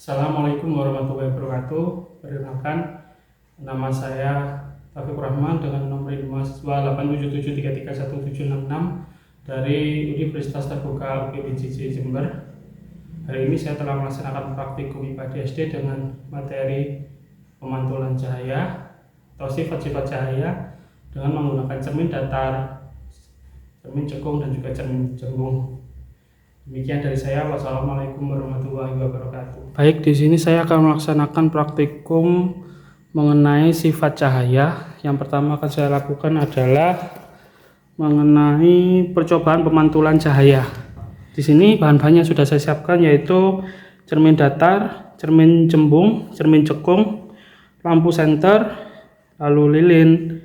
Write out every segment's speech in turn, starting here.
Assalamualaikum warahmatullahi wabarakatuh. Perkenalkan, nama saya Taufikur Rahman dengan nomor induk mahasiswa 877331766 dari Universitas Terbuka UPBJJ Jember. Hari ini saya telah melaksanakan praktikum IPA di SD dengan materi pemantulan cahaya atau sifat-sifat cahaya dengan menggunakan cermin datar, cermin cekung, dan juga cermin cembung. Demikian dari saya. Wassalamualaikum warahmatullahi wabarakatuh. Baik, di sini saya akan melaksanakan praktikum mengenai sifat cahaya. Yang pertama akan saya lakukan adalah mengenai percobaan pemantulan cahaya. Di sini bahan-bahannya sudah saya siapkan, yaitu cermin datar, cermin cembung, cermin cekung, lampu senter, lalu lilin,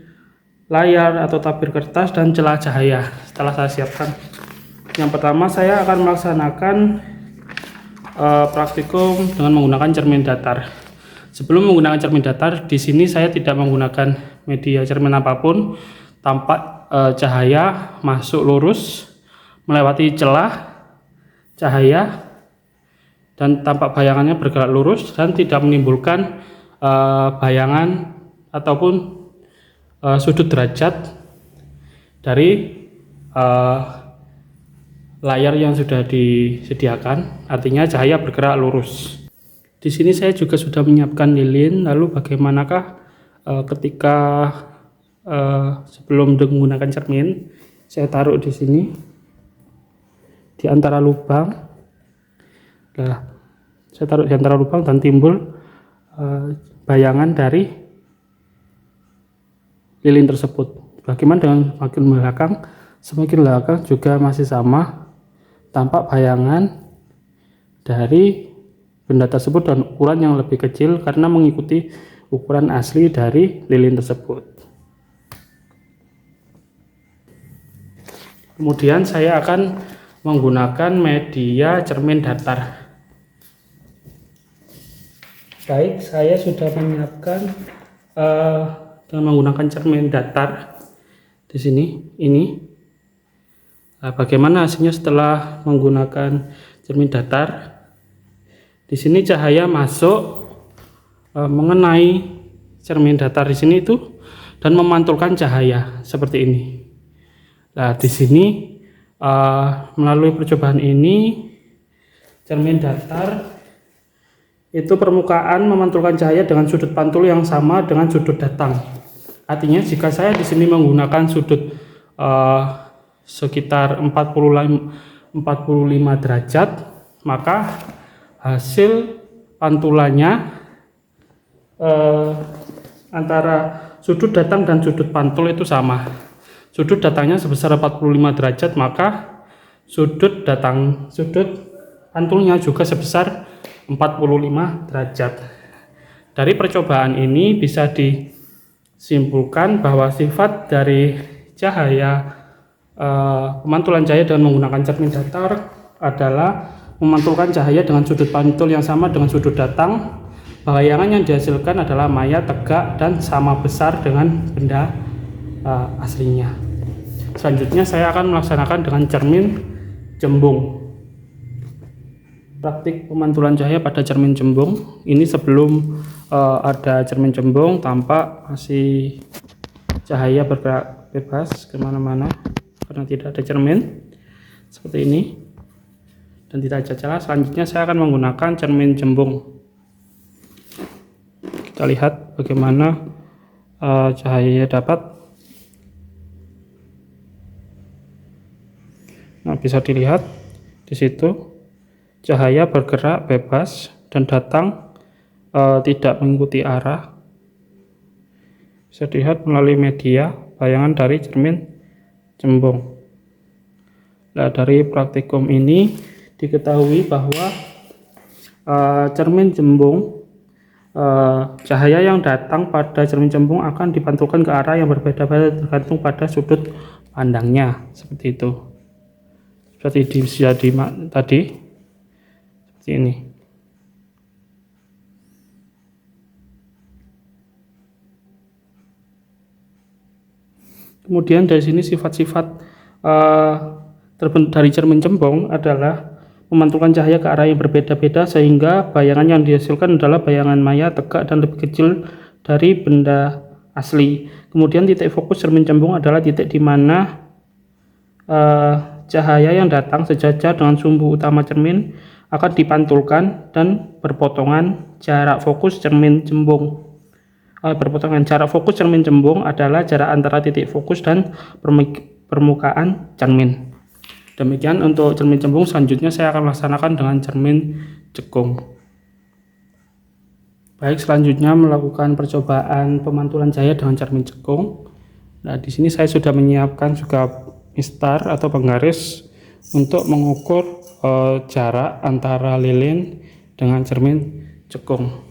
layar atau tabir kertas, dan celah cahaya. Setelah saya siapkan, yang pertama saya akan melaksanakan praktikum dengan menggunakan cermin datar. Sebelum menggunakan cermin datar, di sini saya tidak menggunakan media cermin apapun. Tampak cahaya masuk lurus melewati celah cahaya dan tampak bayangannya bergerak lurus dan tidak menimbulkan bayangan ataupun sudut derajat dari layar yang sudah disediakan, artinya cahaya bergerak lurus. Di sini saya juga sudah menyiapkan lilin. Lalu bagaimanakah ketika sebelum menggunakan cermin? Saya taruh di sini di antara lubang. Nah, saya taruh di antara lubang dan timbul bayangan dari lilin tersebut. Bagaimana dengan semakin belakang? Semakin belakang juga masih sama. Tampak bayangan dari benda tersebut dan ukuran yang lebih kecil karena mengikuti ukuran asli dari lilin tersebut. Kemudian saya akan menggunakan media cermin datar. Baik, saya sudah menyiapkan dengan menggunakan cermin datar di sini ini. Nah, bagaimana hasilnya setelah menggunakan cermin datar? Di sini cahaya masuk mengenai cermin datar di sini itu dan memantulkan cahaya seperti ini. Nah, di sini melalui percobaan ini cermin datar itu permukaan memantulkan cahaya dengan sudut pantul yang sama dengan sudut datang. Artinya jika saya di sini menggunakan sudut sekitar 45 derajat, maka hasil pantulannya antara sudut datang dan sudut pantul itu sama. Sudut datangnya sebesar 45 derajat, maka sudut pantulnya juga sebesar 45 derajat. Dari percobaan ini bisa disimpulkan bahwa sifat dari cahaya pemantulan cahaya dengan menggunakan cermin datar adalah memantulkan cahaya dengan sudut pantul yang sama dengan sudut datang. Bayangan yang dihasilkan adalah maya, tegak, dan sama besar dengan benda aslinya. Selanjutnya saya akan melaksanakan dengan cermin cembung. Praktik pemantulan cahaya pada cermin cembung. Ini sebelum ada cermin cembung, tampak masih cahaya bergerak bebas kemana-mana karena tidak ada cermin seperti ini dan tidak ada celah. Selanjutnya saya akan menggunakan cermin cembung. Kita lihat bagaimana cahaya dapat. Nah, bisa dilihat di situ cahaya bergerak bebas dan datang tidak mengikuti arah. Bisa dilihat melalui media bayangan dari cermin cembung. Nah, dari praktikum ini diketahui bahwa cermin cembung, cahaya yang datang pada cermin cembung akan dipantulkan ke arah yang berbeda-beda tergantung pada sudut pandangnya, seperti itu. Seperti tadi seperti ini. Kemudian dari sini sifat-sifat dari cermin cembung adalah memantulkan cahaya ke arah yang berbeda-beda sehingga bayangan yang dihasilkan adalah bayangan maya, tegak, dan lebih kecil dari benda asli. Kemudian titik fokus cermin cembung adalah titik di mana cahaya yang datang sejajar dengan sumbu utama cermin akan dipantulkan dan berpotongan. Jarak fokus cermin cembung adalah jarak antara titik fokus dan permukaan cermin. Demikian untuk cermin cembung. Selanjutnya saya akan laksanakan dengan cermin cekung. Baik, selanjutnya melakukan percobaan pemantulan cahaya dengan cermin cekung. Nah, di sini saya sudah menyiapkan juga mistar atau penggaris untuk mengukur jarak antara lilin dengan cermin cekung.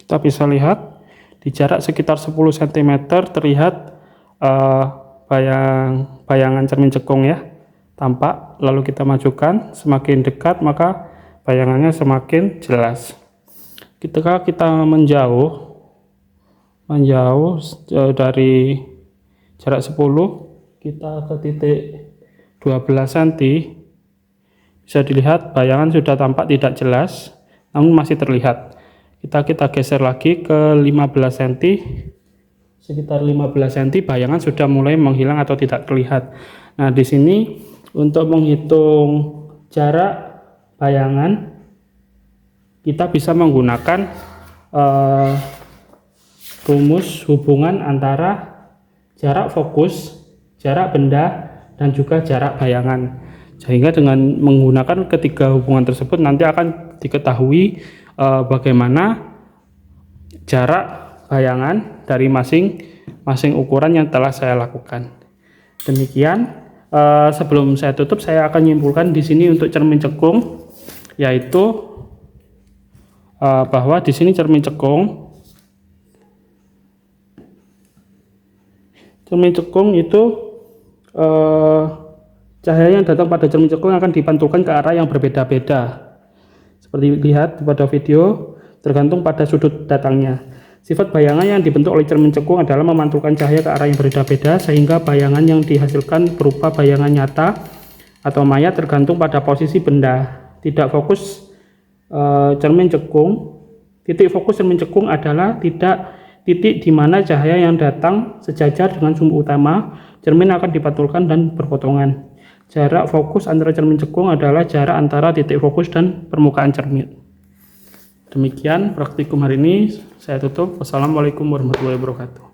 Kita bisa lihat di jarak sekitar 10 cm terlihat bayangan cermin cekung ya, tampak. Lalu kita majukan, semakin dekat maka bayangannya semakin jelas. Ketika kita menjauh dari jarak 10 kita ke titik 12 cm, bisa dilihat bayangan sudah tampak tidak jelas namun masih terlihat. Kita geser lagi ke 15 cm, sekitar 15 cm bayangan sudah mulai menghilang atau tidak terlihat. Nah, di sini untuk menghitung jarak bayangan kita bisa menggunakan rumus hubungan antara jarak fokus, jarak benda, dan juga jarak bayangan. Sehingga dengan menggunakan ketiga hubungan tersebut nanti akan diketahui bagaimana jarak bayangan dari masing-masing ukuran yang telah saya lakukan. Demikian, sebelum saya tutup saya akan menyimpulkan di sini untuk cermin cekung, yaitu bahwa di sini cermin cekung itu cahaya yang datang pada cermin cekung akan dipantulkan ke arah yang berbeda-beda. Seperti lihat pada video, tergantung pada sudut datangnya. Sifat bayangan yang dibentuk oleh cermin cekung adalah memantulkan cahaya ke arah yang berbeda-beda sehingga bayangan yang dihasilkan berupa bayangan nyata atau maya tergantung pada posisi benda. Tidak fokus cermin cekung. Titik fokus cermin cekung adalah titik di mana cahaya yang datang sejajar dengan sumbu utama cermin akan dipantulkan dan berpotongan. Jarak fokus antara cermin cekung adalah jarak antara titik fokus dan permukaan cermin. Demikian praktikum hari ini, saya tutup. Wassalamualaikum warahmatullahi wabarakatuh.